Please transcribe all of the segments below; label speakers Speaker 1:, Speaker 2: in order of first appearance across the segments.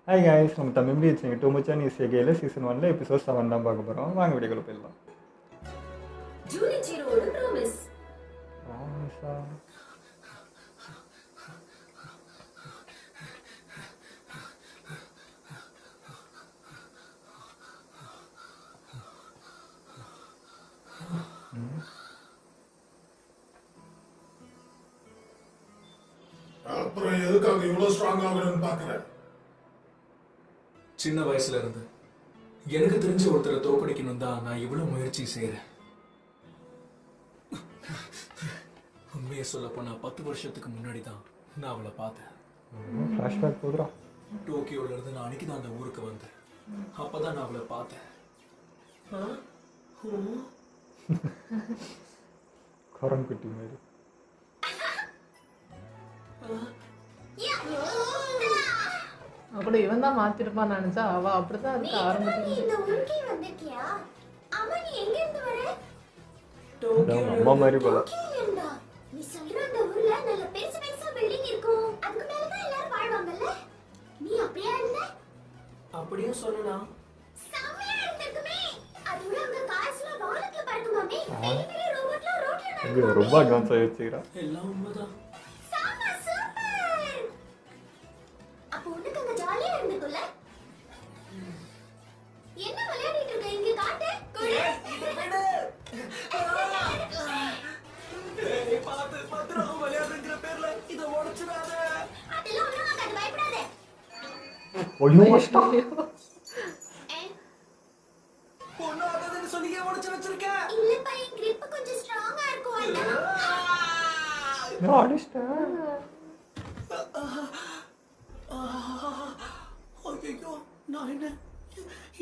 Speaker 1: Hi guys, நம்ம தமிழ் எப்படி வச்சுங்க டூ மச்சான் இசைகையில் சீசன் 1 எபிசோட் 7 தான் பார்க்க போகிறோம். வாங்க வீடியோக்குள்ள போயிடலாம்.
Speaker 2: ஜூனிச்சிரோட ப்ராமிஸ்.
Speaker 1: ப்ராமிஸா?
Speaker 3: அப்புறம் எதுக்காக இவ்வளவு ஸ்ட்ராங் ஆகணும்னு பாக்குறேன்?
Speaker 4: சின்ன வயசுல இருந்து எனக்கு தெரிஞ்ச ஒருத்தரை தோக்கடிக்கணும் தான் நான் இவ்வளவு முயற்சி செய்யறேன். உண்மையை சொல்ல போனா 10 வருஷத்துக்கு முன்னாடி தான் நான் அவளை பார்த்தேன்.
Speaker 1: ஃப்ளாஷ்பேக் போதுரா.
Speaker 4: டோக்கியோல இருந்து நான் அன்னைக்கு தான் அந்த ஊருக்கு வந்தேன். அப்பதான் நான் அவளை பார்த்தேன்.
Speaker 1: குரங்குட்டி மாதிரி.
Speaker 5: அப்படி இவன் தான் மாத்திருப்பான்னு நினைச்சா அவ அப்படிதான் இருக்க ஆரம்பிச்சு.
Speaker 1: அம்மா மாதிரி போல.
Speaker 4: அப்படியே சொல்லலாம்.
Speaker 1: ரொம்ப அட்வான்ஸ் ஆகி வச்சுக்கிறா.
Speaker 4: எல்லாம் உண்மைதான்.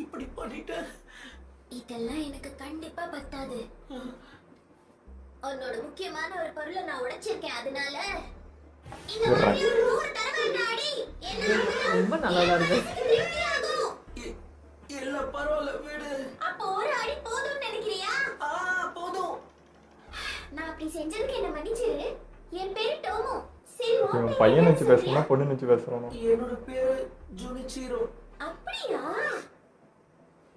Speaker 4: இப்படி பண்ணிட்டேன்.
Speaker 2: இதெல்லாம் எனக்கு கண்டிப்பா பத்தாது. உன்னோட முக்கியமான ஒரு பொருளை நான் உடைச்சிருக்கேன். அதனால இந்த மாதிரி ஒரு 100 தடவை நாடி
Speaker 5: ரொம்ப நல்லா இருக்கு.
Speaker 4: இல்ல பரவாயில்ல விடு.
Speaker 2: அப்போ ஒரு அடி போதும்னு நினைக்கிறியா?
Speaker 4: போதும்.
Speaker 2: நான் அப்படி செஞ்சதுக்கு என்ன மன்னிச்சிரு. என் பேரு டோமோ. சரி,
Speaker 1: இவன் பையன் வச்சு பேசுறா பொண்ணு வச்சு பேசுறானோ?
Speaker 4: என்னோட பேரு ஜூனிச்சிரோ.
Speaker 2: அப்படியா?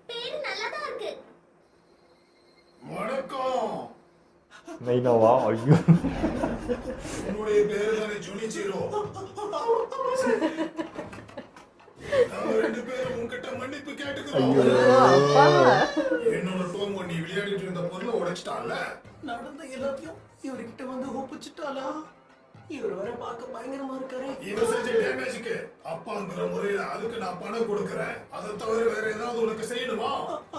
Speaker 2: பேரு நல்லாதான் இருக்கு.
Speaker 3: வணக்கம்.
Speaker 1: நைனாவா? ஐயோ,
Speaker 3: என்னுடைய பேரு தானே ஜூனிச்சிரோ. நாம ரெண்டு பேரும் உன்கிட்ட மன்னிப்பு கேட்டுக்கிறோம்.
Speaker 5: அப்பா
Speaker 3: என்னோட டோமோ நீ விளையாடிட்டு இருந்த பொருளை உடைச்சிட்டான்ல.
Speaker 4: நடந்த எல்லாத்தையும் இவர்கிட்ட வந்து ஒப்பிச்சுட்டாளா? இவர் வர பார்க்க பயங்கரமா இருக்காரு.
Speaker 3: இவன் செஞ்ச டேமேஜுக்கு அப்பாங்கிற முறையில அதுக்கு நான் பணம் கொடுக்கறேன். அதை தவிர வேற ஏதாவது உனக்கு செய்யணுமா?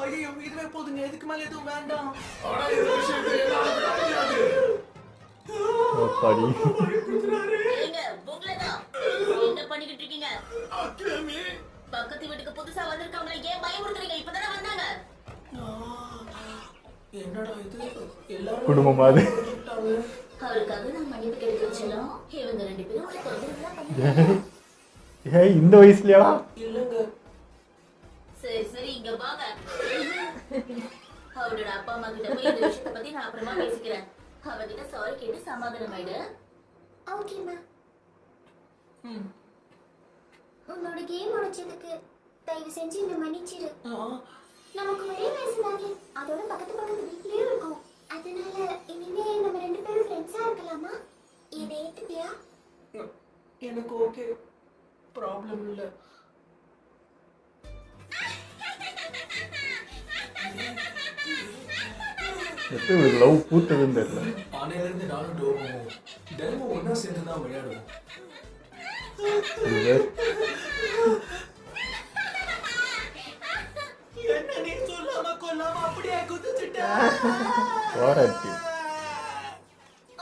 Speaker 4: ஐயோ இதுவே போதுங்க, இதுக்கு மேல எதுவும் வேண்டாம்.
Speaker 3: ஆனா இந்த விஷயத்தை என்னால விட முடியாது.
Speaker 1: படி.
Speaker 2: ஏங்க உங்களதான் என்ன பண்ணிக்கிட்டு இருக்கீங்க?
Speaker 3: அக்கேமி,
Speaker 2: பக்கத்து வீட்டுக்கு புதுசா வந்திருக்கவங்களை ஏன் பயமுறுத்துறீங்க? இப்பதானே வந்தாங்க.
Speaker 4: என்னடா இது எல்லாரும்
Speaker 1: குடும்பமாது.
Speaker 2: அவளுக்காக நான் மன்னிப்பு கேட்க வச்சலாம். இவங்க ரெண்டு பேரும் உங்களை தொந்தரவுலாம் பண்ணாங்க.
Speaker 1: ஏய், இந்த வயசுலயா?
Speaker 4: இல்லங்க.
Speaker 2: சரி சரி, இங்க வாங்க. அவளோட அப்பா அம்மா கிட்ட போய் இந்த விஷயத்தை பத்தி நான் அப்புறமா பேசிக்கிறேன். அவகிட்ட சாரி கேட்டு சமாதானம் ஆயிடு. ஓகேமா. உன்னோட கேம் உடைச்சதுக்கு தயவு செஞ்சு என்ன மன்னிச்சிரு. நமக்கு ஒரே வயசு தானே, அதோட பக்கத்து பக்கத்து வீட்லயும் இருக்கும். அதனால இனிமே நம்ம ரெண்டு பேரும் ஃப்ரெண்ட்ஸா இருக்கலாமா? இதை ஏத்துப்பியா?
Speaker 4: எனக்கு ஓகே, ப்ராப்ளம் இல்ல.
Speaker 1: எப்படி லவ் பூத்ததுன்னு தெரியல.
Speaker 4: ஆனையில இருந்து நானும் டோமும் தினமும் ஒன்னா சேர்ந்து தான் விளையாடுவோம். என்ன நீ சொல்லாம கொல்லாம அப்படியே குதிச்சுட்ட.
Speaker 1: வாரட்டி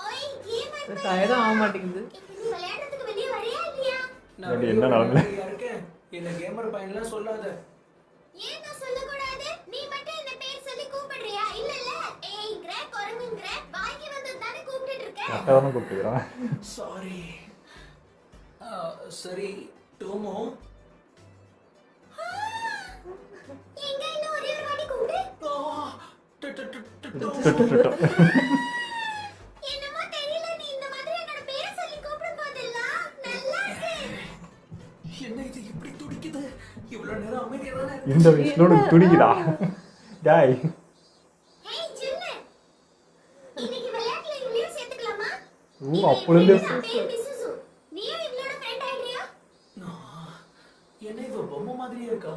Speaker 2: ஓய், கேம்
Speaker 5: டயர்டும் ஆக மாட்டேங்குது.
Speaker 2: நீ விளையாடுறதுக்கு வெளிய வரியா இல்லையா?
Speaker 1: அது என்ன நடந்தது?
Speaker 4: இருக்கேன். என்ன கேமர் பையன்லாம் சொல்லாத.
Speaker 2: ஏன் நான் சொல்லக்கூடாது? நீ மட்டும் என்ன பேர் சொல்லி கூப்பிடுறியா? இல்ல இல்ல, ஏய்ங்கற குரங்குங்கற வாய்க்கு வந்து தானே கூப்பிட்டுட்டு இருக்க.
Speaker 1: அட்டவணை கூப்பிட்டுக்கிறான்.
Speaker 4: சாரி. சரி டோமோ,
Speaker 2: எங்க இன்னும் ஒரே ஒரு வாட்டி கூப்பிடு. என்னமோ தெரியல, நீ இந்த மாதிரி என்னோட பேரை சொல்லி கூப்பிடும் போதெல்லாம் நல்லா இருக்கு.
Speaker 4: என்ன இது இப்படி துடிக்குது?
Speaker 1: இந்த வயசுல உனக்கு துடிக்குதா டாய்?
Speaker 2: ஹேய் ஜின்னு, இன்னைக்கு விளையாட்டுல இவளையும் சேர்த்துக்கலாமா?
Speaker 1: ஓ அப்பொழுது
Speaker 2: அவ பேர் மிசுசு. நீயும் இவளோட ஃப்ரெண்ட் ஆயிடுறியா?
Speaker 4: என்ன இவ பொம்மை மாதிரியே இருக்கா?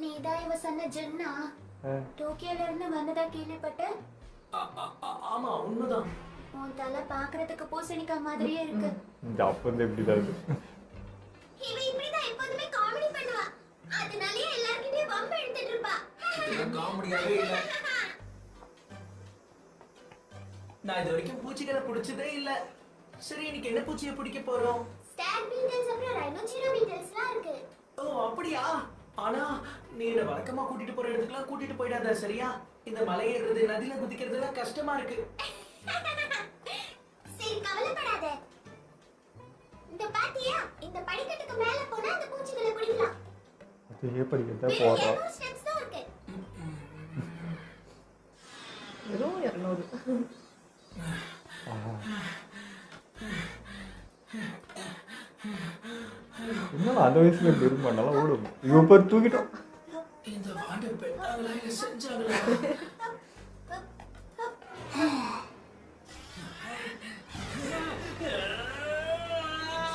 Speaker 2: நீதான் இவ சொன்ன ஜின்னா? டோக்கியோல இருந்து வந்ததா கேள்விப்பட்டேன்.
Speaker 4: ஆமா உண்மைதான்.
Speaker 2: உன் தலை பாக்குறதுக்கு பூசணிக்காய் மாதிரியே இருக்கு.
Speaker 1: இந்த அப்போ வந்து எப்படி தான் இருக்கு?
Speaker 2: இவ இப்படிதான் எப்போதுமே காமெடி பண்ணுவா. அதனாலயே எல்லார்கிட்டயும் வம்பு எடுத்துட்டு இருப்பா.
Speaker 4: இதெல்லாம் காமெடியாவே இல்ல. நான் இது வரைக்கும் பூச்சிகளை பிடிச்சதே இல்ல. சரி இன்னைக்கு என்ன பூச்சியை பிடிக்க போறோம்?
Speaker 2: ஸ்டாக் பீட்டல்ஸ் அப்புறம் ரைனோசிரோ பீட்டல்ஸ்லாம் இருக்கு.
Speaker 4: ஓ அப்படியா? ஆனா நீ என்ன வழக்கமா கூட்டிட்டு போற இடத்துக்குலாம் கூட்டிட்டு போயிடாத சரியா? இந்த மலை ஏறுறது நதியில குதிக்கிறதுலாம் கஷ்டமா இருக்கு.
Speaker 2: சரி கவலைப்படாத. இந்த பாத்தியா, இந்த படிக்கட்டுக்கு மேல போனா அந்த பூச்சிகளை பிடிக்கலாம்.
Speaker 1: அதே படிக்கட்டா போறோம்.
Speaker 2: ஸ்டெப்ஸ் தான் இருக்கு.
Speaker 5: வெறும் 200.
Speaker 1: இன்னும் அந்த வயசுல இப்படி இருக்கும் நல்லா ஓடும். இவன் பேர் தூக்கிட்டோம்.
Speaker 4: இந்த வாண்ட பெட்டாங்களா இல்ல செஞ்சாங்களா?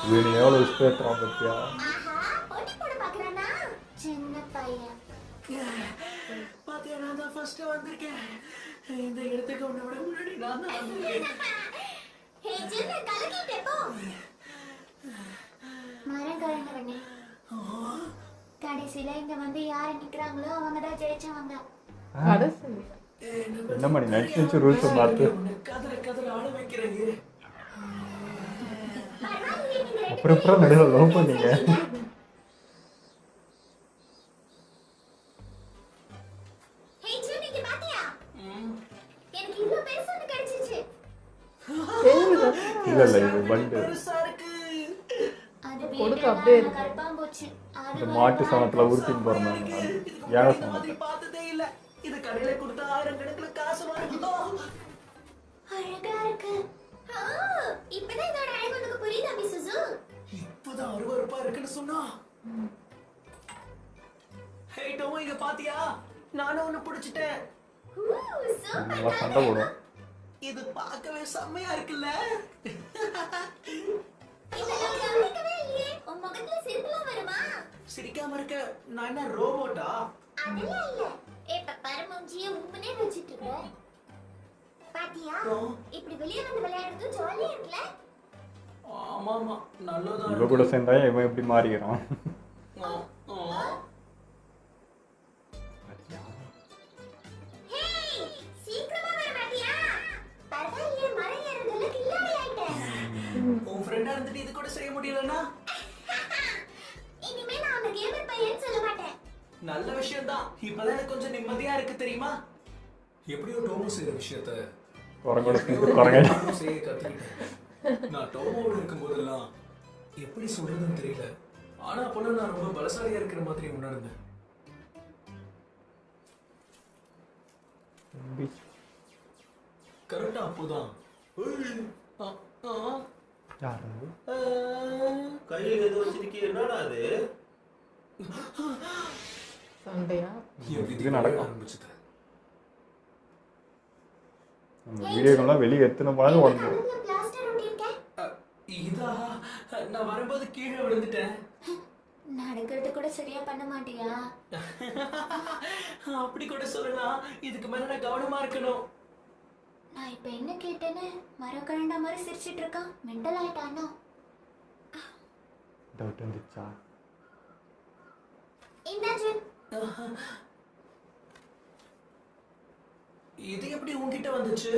Speaker 1: இவன் எவ்வளோ விஸ்பேத்துறான் பத்தியா?
Speaker 2: ஆஹா, போட்டி போட பார்க்கறானா? சின்ன பையன்.
Speaker 4: பாத்தியா நான் தான் ஃபர்ஸ்ட் வந்திருக்கேன். இந்த இடத்துக்கு உன்னை விட முன்னாடி நான் தான் வந்திருக்கேன்.
Speaker 2: ஹே சின்ன கலக்கிட்டே போ. மரம் கழண்டவனே. கடைசியில இங்க வந்து யார் நிக்கிறாங்களோ அவங்க தான் ஜெயிச்சவங்க.
Speaker 5: கடைசி
Speaker 1: என்ன பண்ணி நடிச்சு ரூல்ஸ் மாத்து.
Speaker 4: உன்னை கதற ஆள வைக்கிறேன்.
Speaker 2: பரவாயில்லையே, நீங்க ரெண்டு
Speaker 1: அப்புறம் அப்புறம் நடுவில் லவ் பண்ணீங்க.
Speaker 2: ஹே சின்ன இங்க பாத்தியா? எனக்கு இவ்ளோ பெருசு ஒண்ணு கிடைச்சிச்சு.
Speaker 1: இல்ல இல்ல இது பண்டு.
Speaker 4: பெருசா இருக்கு.
Speaker 2: அது
Speaker 5: கொடுக்க
Speaker 2: வீட்டுல
Speaker 5: அப்படியே
Speaker 2: நான் கருப்பாம்பூச்சி.
Speaker 1: இந்த மாட்டு சாணத்துல உருட்டின்னு போறோம். யார
Speaker 4: இந்த மாதிரி
Speaker 1: சாணத்தை
Speaker 4: பார்த்ததே இல்ல. இது கடையில கொடுத்தா 1000 கணக்குல காசு வாங்கிட்டோம்.
Speaker 2: அழகா இருக்கு. ஆ, இப்பதான் இதோட அழகு உனக்கு புரியுதா மிசுசு?
Speaker 4: இப்பதான் அருவருப்பா இருக்குன்னு சொன்னா. ஹே டோமோ இங்க பாத்தியா? நானும் உன்னை பிடிச்சிட்டேன்.
Speaker 2: சூப்பர்.
Speaker 1: நல்லா சண்டை போடும்.
Speaker 4: இது பார்க்கவே செம்மையா இருக்குல்ல?
Speaker 2: இதெல்லாம் கவனிக்கவே இல்லையே. உன் முகத்துல சிரிப்புலாம் வருமா?
Speaker 4: சிரிக்காம இருக்க நான் என்ன ரோபோட்டா?
Speaker 2: அதெல்லாம் இல்ல. இப்ப பரமஞ்சிய உப்புனே வச்சிட்டு இருக்க. பாத்தியா? இப்படி வெளிய வந்து விளையாடுறது ஜாலியா இருக்குல்ல?
Speaker 4: ஆமாமா நல்லதா
Speaker 1: இவ கூட சேர்ந்தா இவன் எப்படி மாறிக்கிறான்.
Speaker 2: ஹேய், சீக்கிரமா வர மாட்டியா? பரவாயில்லையே, மரம் ஏறுறதுல கில்லாடி ஆயிட்டேன்.
Speaker 4: உன் ஃப்ரெண்டா இருந்துட்டு இது கூட செய்ய முடியலன்னா
Speaker 2: இனிமே நான் அந்த கேமர் பையன் சொல்ல மாட்டேன்.
Speaker 4: நல்ல விஷயம் தான். இப்பதான் எனக்கு கொஞ்சம் நிம்மதியா இருக்கு தெரியுமா?
Speaker 3: எப்படியோ டோமோ செய்யற விஷயத்த
Speaker 1: குரங்கோட சேர்ந்து குரங்க.
Speaker 3: நானும் செய்ய கத்துக்கிட்டேன். நான் டோமோட இருக்கும் போதெல்லாம் எப்படி சொல்றதுன்னு தெரியல. ஆனா அப்போல்லாம் நான் ரொம்ப பலசாலியா இருக்கிற மாதிரி உணர்ந்தேன். கரெக்டா அப்போதான் ஆ, ஆ,
Speaker 1: யாரு?
Speaker 6: கையில் எது வச்சிருக்கீங்க? என்னடா அது?
Speaker 5: சண்டையா?
Speaker 3: என் விதி
Speaker 1: இது நடக்கும்.
Speaker 3: ஆரம்பிச்சது.
Speaker 1: நம்ம வீடியோக்கெல்லாம் வெளியே எத்தனை போனாலும் உடம்பு.
Speaker 2: கண்ணுல பிளாஸ்டர் ஒட்டியிருக்கேன்.
Speaker 4: இதா நான் வரும்போது கீழே விழுந்துட்டேன்.
Speaker 2: நடக்கிறது கூட சரியா பண்ண மாட்டியா?
Speaker 4: அப்படி கூட சொல்லலாம். இதுக்கு மேல நான் கவனமா இருக்கணும்.
Speaker 2: நான் இப்ப என்ன கேட்டேன்னு மரம் கழண்ட மாதிரி சிரிச்சிட்டு இருக்கான். மெண்டல் ஆயிட்டானோ?
Speaker 1: டவுட் வந்துச்சா?
Speaker 2: இந்த ஜின்,
Speaker 4: இது எப்படி உன்கிட்ட வந்துச்சு?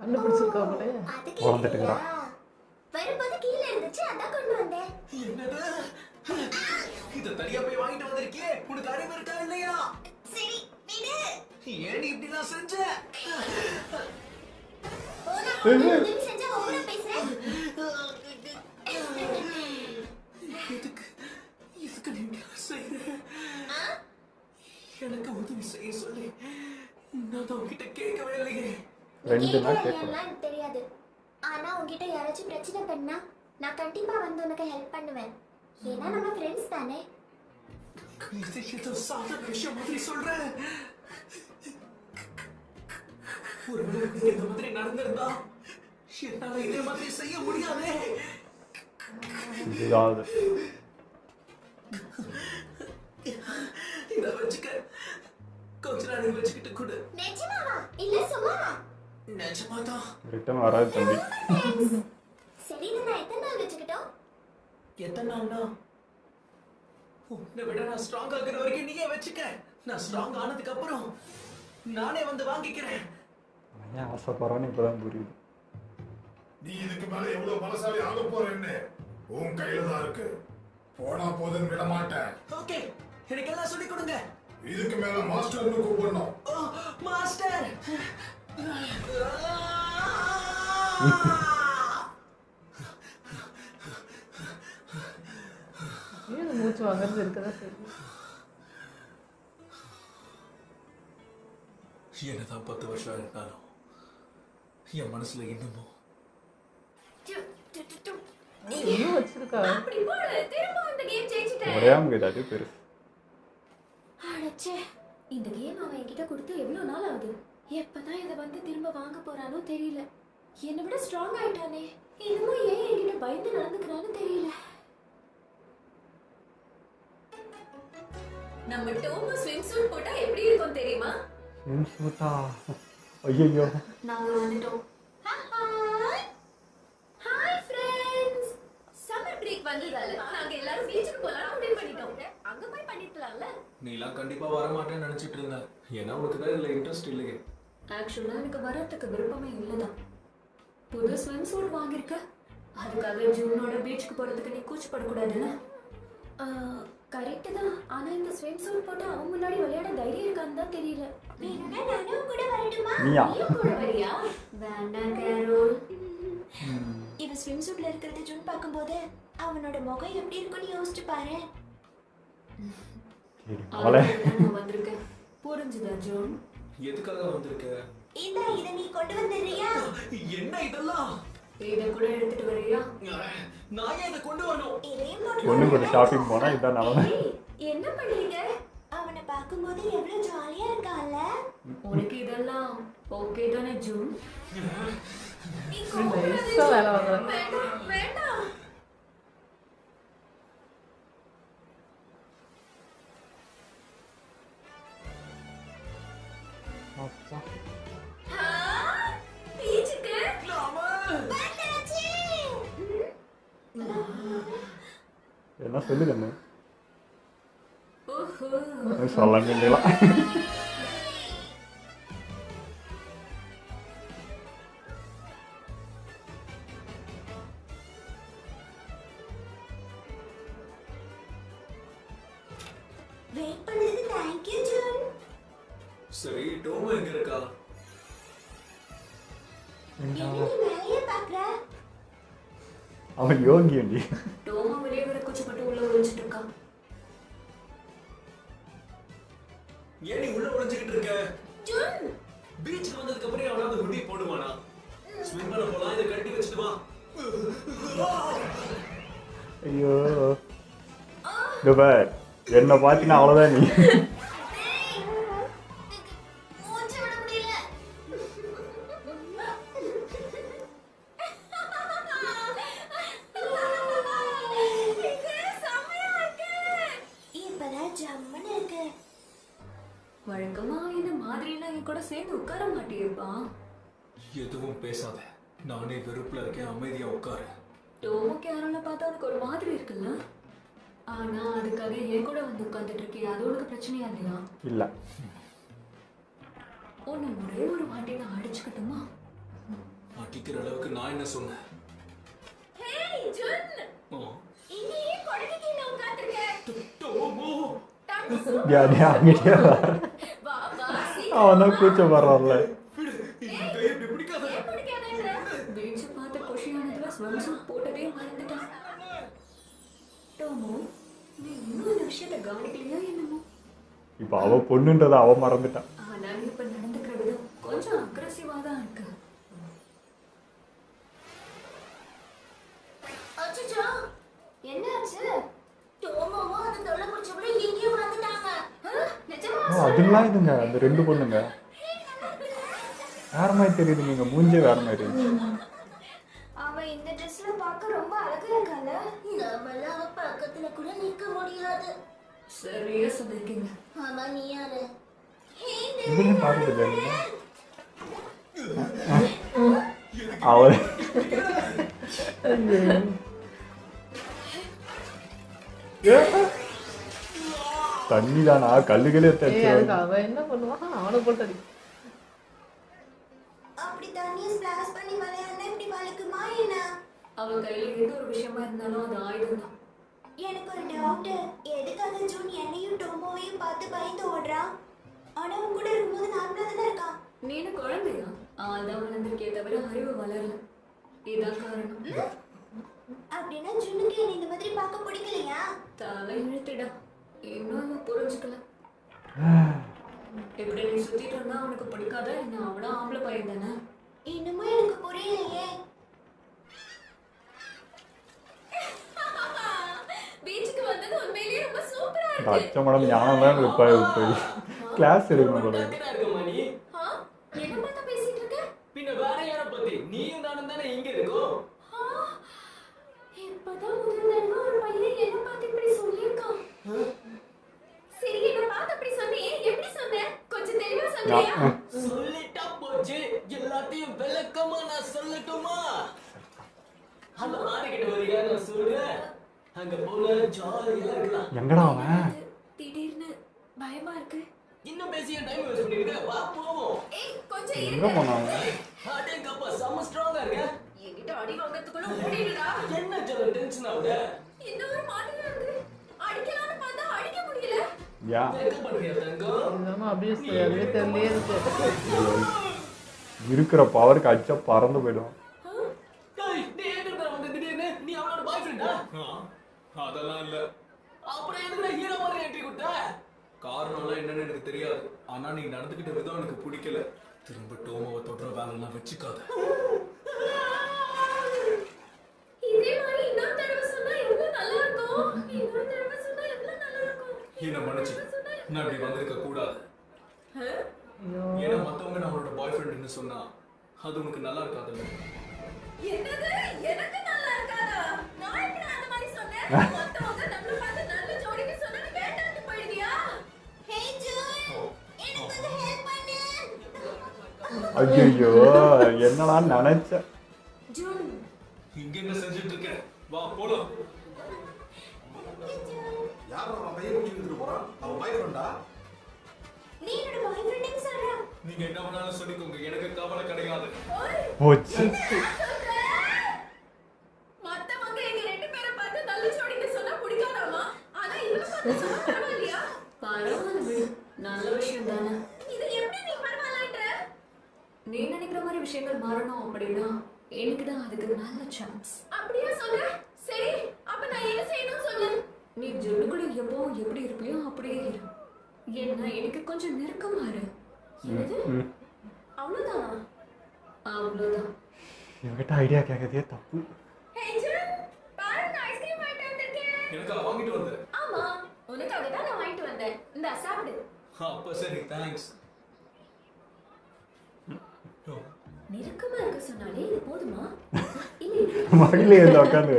Speaker 5: கண்டுபிடிச்சிருக்காங்களே.
Speaker 2: அது
Speaker 1: வளர்ந்துட்டுக்கிறா.
Speaker 2: கேக்குறியா? வரும்போது கீழே இருந்துச்சு, அதான் கொண்டு வந்தேன்.
Speaker 4: என்னது? இத தனியா போய் வாங்கிட்டு வந்திருக்கியே. உனக்கு அறிவு இருக்கா இல்லையா?
Speaker 2: சரி விடு.
Speaker 4: ஏன் நீ இப்படி நான் செஞ்ச?
Speaker 2: போனா போனா உதவி செஞ்சா ஓவரா பேசுறேன்.
Speaker 4: இதுக்கு நீ இப்படி செய்யற? எனக்கு உதவி செய்ய சொல்லி நான் தான் உன்கிட்ட கேட்கவே இல்லையே.
Speaker 1: ரெண்டு நாள்
Speaker 2: கேட்கல
Speaker 1: கேட்கணும்.
Speaker 2: எனக்கு தெரியாது. ஆனா உன்கிட்ட யாராச்சும் பிரச்சனை பண்ணா நான் கண்டிப்பா வந்து உனக்கு ஹெல்ப் பண்ணுவேன். ஏன்னா நம்ம ஃப்ரெண்ட்ஸ் தானே.
Speaker 3: இது ஏதோ சாதாரண விஷயம் மாதிரி சொல்றேன். ஒருவேளை உனக்கு இந்த மாதிரி நடந்திருந்தா என்னால இதே மாதிரி செய்ய முடியாதே.
Speaker 1: இதுதான்
Speaker 3: இதை வச்சுக்க, கொஞ்ச நாள் வச்சுக்கிட்டு கொடு.
Speaker 2: நிஜமாவா இல்ல சும்மாவா?
Speaker 3: நிஜமாதான்.
Speaker 1: ரிட்டன் வராது தம்பி.
Speaker 2: சரி இது நான் எத்தனை நாள் வச்சுக்கிட்டோம்?
Speaker 3: எத்தனை நாள்னா உன்னை விட நான் ஸ்ட்ராங் ஆகுற வரைக்கும் நீயே வச்சுக்க. நான் ஸ்ட்ராங் ஆனதுக்கு அப்புறம் நானே வந்து வாங்கிக்கிறேன்.
Speaker 1: அவன் ஏன் ஆசைப்படுறான்னு இப்பதான் புரியுது.
Speaker 7: நீ இதுக்கு மேல எவ்வளவு பலசாலி ஆக போறேன்னு உன் கையில தான் இருக்கு. போனா போதுன்னு விட மாட்டேன்.
Speaker 3: ஓகே, எனக்கு எல்லாம் சொல்லி கொடுங்க.
Speaker 7: இதுக்கு மேல மாஸ்டர்னு கூப்பிடணும்.
Speaker 3: மாஸ்டர்.
Speaker 5: ஏன் மூச்சு வாங்குறது இருக்கதா சரி.
Speaker 3: என்னதான் 10 வருஷம் இருந்தாலும் என் மனசுல இன்னமும்
Speaker 5: இன்னும் வச்சிருக்கா.
Speaker 2: அப்படி போடு, திரும்ப இந்த கேம் ஜெயிச்சிட்டேன்.
Speaker 1: உடையாம கேட்டாது பெருசு.
Speaker 2: அடச்சே, இந்த கேம் அவன் என்கிட்ட கொடுத்து எவ்வளவு நாள் ஆகுது? எப்பதான் இதை வந்து திரும்ப வாங்க போறானோ தெரியல. என்னை விட ஸ்ட்ராங் ஆயிட்டானே, இன்னமும் ஏன் என்கிட்ட பயந்து நடந்துக்கிறான்னு தெரியல. நம்ம டோமோ ஸ்விம் சூட் போட்டா எப்படி இருக்கும் தெரியுமா?
Speaker 1: சூட்டா ஐயோ.
Speaker 2: நாங்க வந்துட்டோம். Hi friends. சம்மர் பிரேக் வந்ததால நாங்க எல்லாரும் பீச்சுக்கு போலாம் முடிவு பண்ணிட்டோம். அங்க போய் பண்ணிட்டலாம்ல.
Speaker 3: நீலாம் கண்டிப்பா வர மாட்டேன்னு நினைச்சிட்டு இருந்தேன். ஏன்னா உனக்கு தான் இதுல இன்ட்ரெஸ்ட் இல்லையே.
Speaker 2: ஆக்சுவலா எனக்கு வரதுக்கு விருப்பமே இல்லதான். புது ஸ்விம் சூட் வாங்கியிருக்க, அதுக்காக ஜூனோட பீச்சுக்கு போறதுக்கு நீ கூச்சப்படக்கூடாதுல்ல? கரெக்டு தான். ஆனா இந்த ஸ்விம் சூட் போட்டு அவன் முன்னாடி விளையாட தைரியம் இருக்கான்னு தான் தெரியல. வேணும்னா நானும் கூட வரட்டுமா?
Speaker 1: நீயா?
Speaker 2: நீயும் கூட வரியா? வேண்டாம் கேரோல். இவன் ஸ்விம் சூட்ல இருக்கிறது ஜூன் பார்க்கும்போது அவனோட முகம் எப்படி இருக்குன்னு யோசிச்சு பாரு.
Speaker 1: அவளை
Speaker 2: நான் வந்திருக்கேன். புரிஞ்சுதா ஜூன்?
Speaker 3: எதுக்காக வந்திருக்க?
Speaker 2: இதை நீ கொண்டு வந்துடுறியா?
Speaker 3: என்ன இதெல்லாம்?
Speaker 2: இதை கூட எடுத்துட்டு வரியா?
Speaker 3: நான் ஏன் இதை கொண்டு வரணும்?
Speaker 1: ஒண்ணு கூட ஷாப்பிங் போனா இதான் நல்லா.
Speaker 2: என்ன பண்றீங்க? அவனை பார்க்கும்போது எவ்வளவு ஜாலியா இருக்கான்ல. உனக்கு இதெல்லாம் ஓகே தானே ஜூன்?
Speaker 5: எக்ஸ்ட்ரா வேலை வாங்குறாங்க.
Speaker 2: வேண்டாம்.
Speaker 1: அப்பா
Speaker 2: பீச்சுக்கு வந்தாச்சு.
Speaker 1: என்ன சொல்லுது என்ன
Speaker 2: ஓஹோ,
Speaker 1: சொல்ல வேண்டியலாம்.
Speaker 2: வெயிட் பண்ணதுக்கு தேங்க் யூ ஜூன்.
Speaker 3: சரி, டோமோ எங்க இருக்கா?
Speaker 2: என்ன நீ மேலேயே பாக்குற?
Speaker 1: அவன் யோகி அண்டி.
Speaker 2: டோமோ வெளியே வர கூச்சப்பட்டு உள்ள ஒளிஞ்சிட்டு இருக்கான்.
Speaker 3: ஏன் நீ உள்ள ஒளிஞ்சுக்கிட்டு இருக்க?
Speaker 2: ஜூன்,
Speaker 3: பீச்சுக்கு வந்ததுக்கு அப்புறம் அவனாவது ஹுடி போடுவானா? ஸ்விம் பண்ண போலாம், இதை கட்டி வச்சுட்டு வா.
Speaker 1: ஐயோ பார், என்ன பாத்தீங்கன்னா அவ்வளவுதான் நீ.
Speaker 2: மூச்சு விட முடியல. இப்பதான் ஜம்முன்னு இருக்கு. வழக்கமா இந்த மாதிரி எல்லாம் என் கூட சேர்ந்து உட்கார மாட்டேப்பா.
Speaker 3: எதுவும் பேசாத. நானே வெறுப்புல இருக்கேன், அமைதியா உட்காரு.
Speaker 2: டோமோ கேரோல பார்த்தா உனக்கு ஒரு மாதிரி இருக்குல்ல? ஆனா அதுக்காக என் கூட வந்து உட்காந்துட்டு இருக்கியா? அது உனக்கு பிரச்சனையா இல்லையா?
Speaker 1: இல்ல
Speaker 2: உன்னை ஒரே ஒரு வாட்டி நான் அடிச்சுக்கிட்டுமா?
Speaker 3: அடிக்கிற அளவுக்கு நான் என்ன சொன்னேன்?
Speaker 2: ஹேய் ஜுன்,
Speaker 3: ஓ,
Speaker 2: இங்கேயே கொடக்கு கீழ உட்கார்ந்திருக்க.
Speaker 3: டோமோ.
Speaker 1: யாரே அங்கிட்டே வர.
Speaker 2: வா வா
Speaker 1: அவன் தான் கூச்சப்படுறான்ல.
Speaker 3: விடு, என் கையை இப்படி பிடிக்காத.
Speaker 2: பீச் பார்த்த குஷியானதுல ஸ்விம் போட்டதே மறந்துட்டான். டோமோ, நீ இன்னும் இந்த விஷயத்தை கவனிக்கலையா என்னமோ?
Speaker 1: இப்ப அவ பொண்ணுன்றதை அவ மறந்துட்டான்.
Speaker 2: ஆனா நீ இப்ப நடந்துக்கிற விதம் கொஞ்சம் அக்ரெசிவா தான் இருக்கு. அச்சச்சோ, என்னாச்சு? டோமோவோ அந்த தொல்லை பிடிச்ச கூட எங்கேயும் வந்து
Speaker 1: அதெல்லாம் இதுங்க அந்த 2 பொண்ணுங்க வேற மாதிரி தெரியுதுங்க, இங்க மூஞ்சே வேற மாதிரி இருந்துச்சு.
Speaker 2: அவ இந்த ட்ரெஸ்ல பார்க்க ரொம்ப அழகா இருக்கால. நம்மள அவ பக்கத்துல கூட நிக்க முடியாது.
Speaker 8: சரியா சொல்லிருக்கீங்க.
Speaker 2: ஆமா, நீ யாரு?
Speaker 1: இதுலயும் பார்த்தது இல்லைங்க அவள். தண்ணி தானா கல்லுகளே தச்சு
Speaker 5: அதுக்கு அவன் என்ன பண்ணுவான், அவனை போட்டு அடி.
Speaker 2: அப்படி தண்ணியை ஸ்பிளாஷ் பண்ணி விளையாடுனா இப்படி வலிக்குமா என்ன?
Speaker 8: அவன் கையில எந்த ஒரு விஷயமா இருந்தாலும் அது ஆயுதம் தான்.
Speaker 2: எனக்கு ஒரு டவுட். எதுக்காக ஜூன் என்னையும் டொம்போவையும் பார்த்து பயந்து ஓடுறான்? ஆனா அவன் கூட இருக்கும்போது நார்மலா தானே இருக்கான்.
Speaker 8: நீ என்ன குழந்தையா? அதான் வளர்ந்துருக்கே தவிர அறிவு வளரல. இதான் காரணம்.
Speaker 2: அப்படின்னா ஜூனுக்கு என்ன இந்த மாதிரி பார்க்க பிடிக்கலையா?
Speaker 8: தலை இழுத்துடா. இன்னும் அவன் புரிஞ்சுக்கல. இப்படி நீ சுத்திட்டு இருந்தா அவனுக்கு பிடிக்காத. என்ன அவனா ஆம்பளை பையன் தானே?
Speaker 2: இன்னுமும் எனக்கு புரியலையே.
Speaker 8: பீச்சுக்கு வந்தது உண்மையிலேயே ரொம்ப சூப்பரா இருக்கு.
Speaker 1: அச்ச மேடம் ஞானம் தான் போய் கிளாஸ் எடுக்கணும் போல.
Speaker 8: என்ன பார்த்தா பேசிட்டு இருக்க?
Speaker 4: பின்ன வேற யார பத்தி? நீயும் நானும் தானே இங்க இருக்கோம்.
Speaker 2: இப்பதான் முதல் தடவை ஒரு பையன் என்ன பார்த்து இப்படி சொல்லியிருக்கான். சரி, என்ன பார்த்து இப்படி சொன்னியே, எப்படி சொன்ன? கொஞ்சம் தெளிவா சொல்றியா?
Speaker 4: சொல்லிட்டா போச்சு. எல்லாத்தையும் விளக்கமா நான் சொல்லட்டுமா? அந்த ஆறுகிட்ட வரியா நான் சொல்றேன். அங்க போல ஜாலியா இருக்கலாம்.
Speaker 1: எங்கடா அவன்?
Speaker 2: திடீர்னு பயமா இருக்கு.
Speaker 4: இன்னும் பேசிய டைம் வேஸ்ட் பண்ணிருக்க. வா போவோம்.
Speaker 2: கொஞ்சம்
Speaker 1: எங்க போனாங்க?
Speaker 4: அடேங்கப்பா செம்ம ஸ்ட்ராங்கா இருக்க.
Speaker 2: என்கிட்ட அடி வாங்கறதுக்குள்ள ஓடிடுடா.
Speaker 4: என்ன ஜெல டென்ஷன் ஆகுது?
Speaker 2: இன்னொரு மாதிரி இருக்கு. அடிக்கலாம்னு பார்த்தா அடிக்க முடியல.
Speaker 1: யா
Speaker 4: வெக்கப்படுறியா தங்கம்?
Speaker 5: இல்லாம அப்படியே அதுவே தெரியலே இருக்கு.
Speaker 1: இருக்கிற பவருக்கு அடிச்சா பறந்து போயிடும்.
Speaker 4: டேய், நீ எங்க வந்த திடீர்னு? நீ அவளோட பாய் ஃப்ரெண்டா? அதெல்லாம் இல்ல. அப்புறம் எதுக்கு ஹீரோ மாதிரி என்ட்ரி கொடுத்த? காரணம்லாம் என்னன்னு எனக்கு தெரியாது. ஆனா நீ நடந்துக்கிட்ட விதம் எனக்கு பிடிக்கல. திரும்ப டோமாவை தொடுற வேலைலாம் வச்சுக்காத.
Speaker 2: இதே மாதிரி இன்னொரு தடவை சொன்னா எவ்வளவு நல்லா இருக்கும். இன்னொரு தடவை சொன்னா எவ்வளவு நல்லா இருக்கும்.
Speaker 4: என்ன மன்னிச்சு, நான் இப்படி வந்திருக்க கூடாது.
Speaker 5: ஐயோ,
Speaker 4: ஏன்னா மத்தவங்க நான் அவளோட பாய் ஃப்ரெண்டுன்னு சொன்னா அது உனக்கு நல்லா இருக்காதுல்ல.
Speaker 2: என்னது? எனக்கு நல்லா இருக்காதா? நான் எப்படி அந்த மாதிரி சொன்னேன்? மத்தவங்க நம்மள பார்த்து நல்ல ஜோடின்னு சொன்னா வேண்டாம்னு போயிடுவியா? ஹே ஜூன், எனக்கு கொஞ்சம் ஹெல்ப் பண்ணு.
Speaker 1: ஐயோ என்னடா நினைச்சேன்.
Speaker 2: ஜூன்,
Speaker 4: இங்க என்ன செஞ்சுட்டு இருக்க? வா போலாம்.
Speaker 7: யார் அவன் கையை பிடிச்சி இழுத்துட்டு போறான்? அவன் பாய் ஃப்ரெண்டா?
Speaker 2: நீ என்னோட பாய் ஃப்ரெண்டுன்னு சொல்ற?
Speaker 4: நீங்க என்ன வேணாலும் சொல்லிக்கோங்க, எனக்கு கவலை கிடையாது.
Speaker 1: போச்சு.
Speaker 2: மத்தவங்க எங்க ரெண்டு பேரை பார்த்து நல்ல ஜோடின்னு சொன்னா பிடிக்காதாமா? ஆனா இவங்க பார்த்து சொன்னா பரவாயில்லையா?
Speaker 8: பரவாயில்ல, நல்ல விஷயம் தானே.
Speaker 2: இது எப்படி நீ பரவாயில்லன்ற?
Speaker 8: நீ நினைக்கிற மாதிரி விஷயங்கள் மாறணும் அப்படின்னா எனக்கு தான் அதுக்கு நல்ல சான்ஸ்.
Speaker 2: அப்படியே சொல்ற? சரி, அப்ப நான் என்ன செய்யணும் சொல்லு.
Speaker 8: நீ ஜொல்லுக்குள்ள எப்பவும் எப்படி இருப்பியோ அப்படியே இரு. ஏன்னா எனக்கு கொஞ்சம் நெருக்கமா இரு.
Speaker 2: அவ்வளவுதானா?
Speaker 8: அவ்வளவுதான்.
Speaker 1: இவகிட்ட ஐடியா கேட்கறதே தப்பு.
Speaker 2: ஹே ஜூன், பாரு நான் ஐஸ்கிரீம் வாங்கிட்டு வந்திருக்கேன்.
Speaker 4: எனக்கு வாங்கிட்டு வந்து.
Speaker 2: ஆமா, உனக்காக தான் நான் வாங்கிட்டு வந்தேன். இந்தா சாப்பிடு.
Speaker 4: அப்ப சரி, தேங்க்ஸ்.
Speaker 2: நெருக்கமா இருக்க சொன்னாலே இது போதுமா? இல்லை,
Speaker 1: மடியில இருந்து உட்காந்து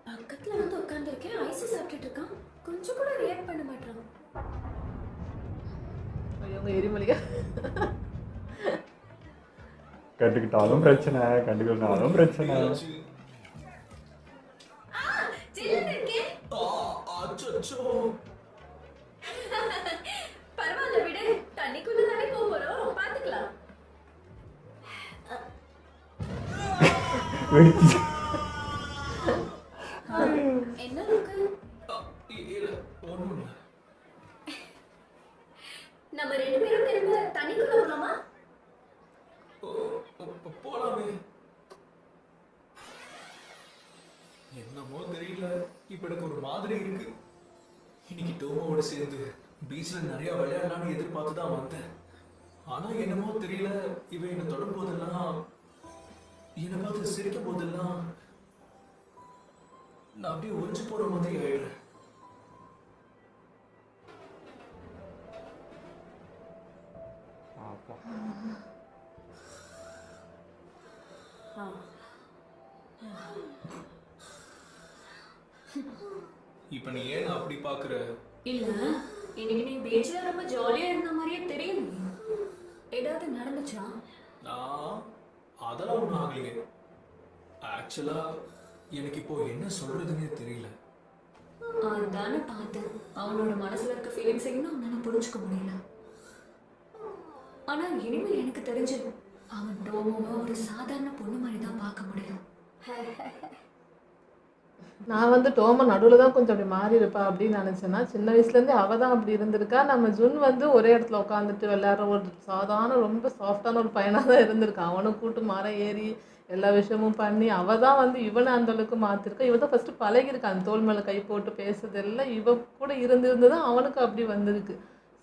Speaker 2: பக்கத்துல வந்து உட்கார்ந்துருக்கேன், ஐஸ் சாப்பிட்டுட்டு இருக்கான். கொஞ்சம் கூட ரியாக்ட் பண்ண மாட்டான்.
Speaker 5: ஐயோ, எரிமலையா.
Speaker 1: கண்டுக்கிட்டாலும் பிரச்சனை, கண்டுக்கிட்டாலும் பிரச்சனை.
Speaker 2: சில்லுன்னு இருக்கே.
Speaker 4: அச்சோ,
Speaker 2: பரவாயில்ல விடு, தண்ணிக்குள்ள தானே போறோம், பாத்துக்கலாம்.
Speaker 1: வெடிச்சு.
Speaker 2: என்ன இருக்கு?
Speaker 4: இல்ல ஒண்ணும் இல்ல.
Speaker 2: நம்ம ரெண்டு பேரும் திரும்ப தண்ணிக்குள்ள போலாமா?
Speaker 4: போலாமே. என்னமோ தெரியல, இப்ப எனக்கு ஒரு மாதிரி இருக்கு. இன்னைக்கு டோமாவோட சேர்ந்து பீச்ல நிறைய விளையாடலாம்னு எதிர்பார்த்து தான் வந்தேன். ஆனா என்னமோ தெரியல, இவன் என்ன தொடும் போதெல்லாம், என்னை பார்த்து சிரிக்கும் போதெல்லாம் நான் அப்படியே ஒழிஞ்சு போற மாதிரி ஆயிடுறேன்.
Speaker 3: இப்ப நீ ஏன் அப்படி பாக்குற?
Speaker 8: இல்ல, இன்னைக்கு நீ பீச்ல ரொம்ப ஜாலியா இருந்த மாதிரியே தெரியும். ஏதாவது நடந்துச்சா?
Speaker 3: நான் அதெல்லாம் ஒன்றும் ஆகலையே. ஆக்சுவலா எனக்கு இப்போ என்ன சொல்றதுன்னே தெரியல.
Speaker 8: அதானே பார்த்தேன். அவனோட மனசுல இருக்க ஃபீலிங்ஸ் இன்னும் அவனால புரிஞ்சுக்க முடியல. ஆனா இனிமேல் எனக்கு தெரிஞ்சு அவன் டோமோவை ஒரு சாதாரண பொண்ணு மாதிரி தான் பார்க்க முடியும்.
Speaker 5: நான் வந்து டோமோ நடுவில் தான் கொஞ்சம் அப்படி மாறி இருப்பா அப்படின்னு நினச்சேன்னா, சின்ன வயசுலேருந்தே அவள் தான் அப்படி இருந்திருக்கா. நம்ம ஜுன் வந்து ஒரே இடத்துல உட்காந்துட்டு விளையாடுற ஒரு சாதாரண ரொம்ப சாஃப்டான ஒரு பையனாக தான் இருந்திருக்கான். அவனை கூட்டு மரம் ஏறி எல்லா விஷயமும் பண்ணி அவள் தான் வந்து இவனை அந்தளவுக்கு மாற்றிருக்கா. இவ தான் ஃபஸ்ட்டு பழகிருக்கான். அந்த தோல் மேலே கை போட்டு பேசுறதெல்லாம் இவ கூட இருந்து தான் அவனுக்கு அப்படி வந்திருக்கு.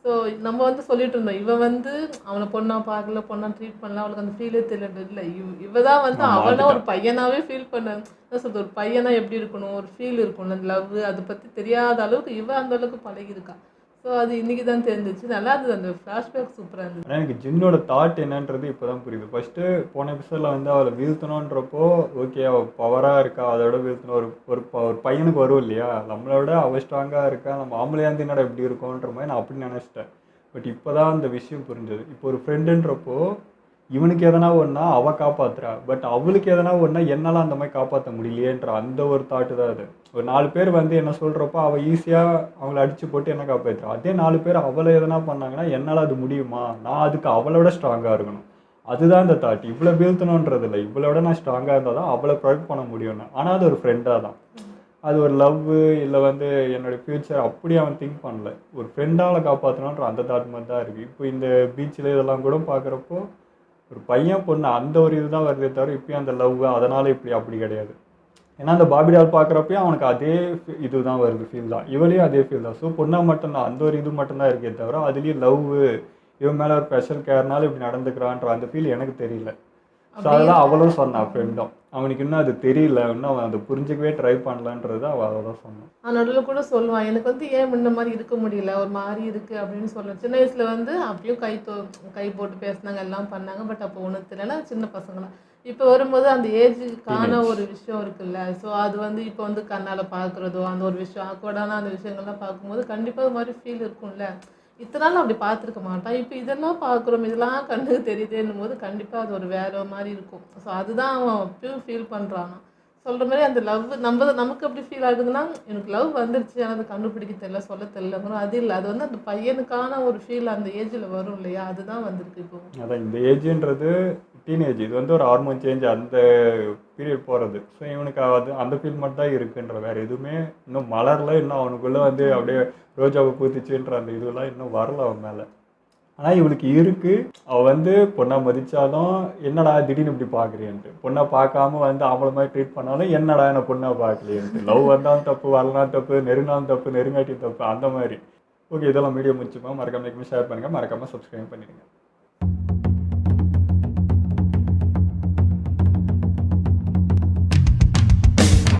Speaker 5: ஸோ நம்ம வந்து சொல்லிட்டு இருந்தோம், இவன் வந்து அவனை பொண்ணா பார்க்கல, பொண்ணா ட்ரீட் பண்ணல, அவளுக்கு அந்த ஃபீலே தெரியல. இல்லை, இவ தான் வந்து அவனை ஒரு பையனாகவே ஃபீல் பண்ண. என்ன சொல்றது, ஒரு பையனா எப்படி இருக்கணும், ஒரு ஃபீல் இருக்கணும், அந்த லவ் அதை பற்றி தெரியாத அளவுக்கு இவ அந்த அளவுக்கு பழகிருக்கா. ஸோ அது இன்னைக்கு தான் தெரிஞ்சிச்சு. நல்லா இருந்தது, அந்த ஃப்ளாஷ்பேக் சூப்பராக இருந்தது.
Speaker 1: ஆனால் எனக்கு ஜின்னோட தாட் என்னன்றது இப்போ தான் புரியுது. ஃபஸ்ட்டு போன எபிசோடில் வந்து அவளை வீழ்த்தணுன்றப்போ ஓகே அவள் பவராக இருக்கா, அதோட வீழ்த்தணும். ஒரு பையனுக்கு வரும் இல்லையா, நம்மளோட அவள் ஸ்ட்ராங்காக இருக்கா, நம்ம ஆம்பளையாந்து என்னடா இப்படி இருக்கோன்ற மாதிரி நான் அப்படி நினச்சிட்டேன். பட் இப்போ தான் அந்த விஷயம் புரிஞ்சது. இப்போ ஒரு ஃப்ரெண்டுன்றப்போ இவனுக்கு எதனா ஒன்றா அவள் காப்பாற்றுறா, பட் அவளுக்கு எதனா ஒன்றா என்னால் அந்த மாதிரி காப்பாற்ற முடியலையேன்ற அந்த ஒரு தாட்டு தான் அது. ஒரு 4 பேர் வந்து என்ன சொல்கிறப்போ அவள் ஈஸியாக அவங்கள அடித்து போட்டு என்ன காப்பாற்றுறா. அதே 4 பேர் அவளை எதனா பண்ணாங்கன்னா என்னால் அது முடியுமா, நான் அதுக்கு அவளோட ஸ்ட்ராங்காக இருக்கணும். அதுதான் இந்த தாட். இவ்வளோ வீழ்த்தணுன்றது இல்லை, இவ்வளோட நான் ஸ்ட்ராங்காக இருந்தால் தான் அவளை ப்ரொடெக்ட் பண்ண முடியும்னு. ஆனால் அது ஒரு ஃப்ரெண்டாக தான். அது ஒரு லவ் இல்லை வந்து என்னோடய ஃப்யூச்சர் அப்படி அவன் திங்க் பண்ணல. ஒரு ஃப்ரெண்டால் காப்பாற்றணுன்ற அந்த தாட் மாதிரி தான் இருக்குது. இப்போ இந்த பீச்சில் இதெல்லாம் கூட பார்க்குறப்போ ஒரு பையன் பொண்ணு அந்த ஒரு இதுதான் வருதே தவிர இப்பயும் அந்த லவ் அதனால் இப்படி அப்படி கிடையாது. ஏன்னா அந்த பாபி டால் பார்க்குறப்பையும் அவனுக்கு அதே இது தான் வருது, ஃபீல் தான். இவளையும் அதே ஃபீல் தான். ஸோ பொண்ணாக மட்டும்தான் அந்த ஒரு இது மட்டும்தான் இருக்கே தவிர அதுலேயும் லவ் இவன் மேலே ஒரு ஸ்பெஷல் கேர்னால இப்படி நடந்துக்கிறான்ற அந்த ஃபீல் எனக்கு தெரியல. ஸோ அதெல்லாம் அவளும் சொன்னான் ஃப்ரெண்டும். அவனுக்கு இன்னும் அது தெரியல, இன்னும் அவன் அதை புரிஞ்சிக்கவே ட்ரை பண்ணலன்றது அவள் அவ்வளோதான் சொன்னான்.
Speaker 5: நடுவில் கூட சொல்லுவான், எனக்கு வந்து ஏன் முன்ன மாதிரி இருக்க முடியல, ஒரு மாதிரி இருக்குது அப்படின்னு சொல்லுவேன். சின்ன வயசில் வந்து அப்பயும் கை போட்டு பேசினாங்க, எல்லாம் பண்ணாங்க. பட் அப்போ ஒன்றும் தெரியலன்னா சின்ன பசங்களாம். இப்போ வரும்போது அந்த ஏஜுக்கான ஒரு விஷயம் இருக்குல்ல. ஸோ அது வந்து இப்போ வந்து கண்ணால் பார்க்குறதோ அந்த ஒரு விஷயம் ஆக்வர்டான அந்த விஷயங்கள்லாம் பார்க்கும்போது கண்டிப்பாக ஒரு மாதிரி ஃபீல் இருக்கும்ல. இத்தனை நாள் அப்படி பார்த்துருக்க மாட்டான். இப்போ இதெல்லாம் பார்க்குறோம், இதெல்லாம் கண்ணுக்கு தெரியுதுன்னும் போது கண்டிப்பாக அது ஒரு வேற மாதிரி இருக்கும். ஸோ அதுதான் அவன் அப்பயும் ஃபீல் பண்ணுறான். சொல்கிற மாதிரி அந்த லவ் நமக்கு எப்படி ஃபீல் ஆகுதுன்னா, எனக்கு லவ் வந்துருச்சு ஆனால் அது கண்டுபிடிக்க தெரியல, சொல்ல தெரியலங்கிறோம். அது இல்லை, அது வந்து அந்த பையனுக்கான ஒரு ஃபீல் அந்த ஏஜில் வரும் இல்லையா, அதுதான் வந்திருக்கு இப்போ.
Speaker 1: அதான் இந்த ஏஜுன்றது டீனேஜ், இது வந்து ஒரு ஹார்மோன் சேஞ்ச் அந்த பீரியட் போகிறது. ஸோ இவனுக்கு அது அந்த ஃபீல் மட்டும் தான் இருக்குன்ற, வேறு எதுவுமே இன்னும் மலரில், இன்னும் அவனுக்குள்ளே வந்து அப்படியே ரோஜாவை பூத்துச்சுன்ற அந்த இதுலாம் இன்னும் வரல அவன் மேலே. ஆனால் இவளுக்கு இருக்குது. அவள் வந்து பொண்ணை மதித்தாலும் என்னடா திடீர்னு இப்படி பார்க்குறியன்ட்டு, பொண்ணை பார்க்காம வந்து அவளை மாதிரி ட்ரீட் பண்ணாலும் என்னடா என்ன பொண்ணை பார்க்கலையன்ட்டு, லவ் வந்தாலும் தப்பு, வரலாம் தப்பு, நெருங்கினாலும் தப்பு, நெருங்காட்டி தப்பு, அந்த மாதிரி. ஓகே, இதெல்லாம் வீடியோ முடிச்சுப்போம். மறக்காம ஷேர் பண்ணுங்கள், மறக்காமல் சப்ஸ்கிரைப் பண்ணிடுங்க.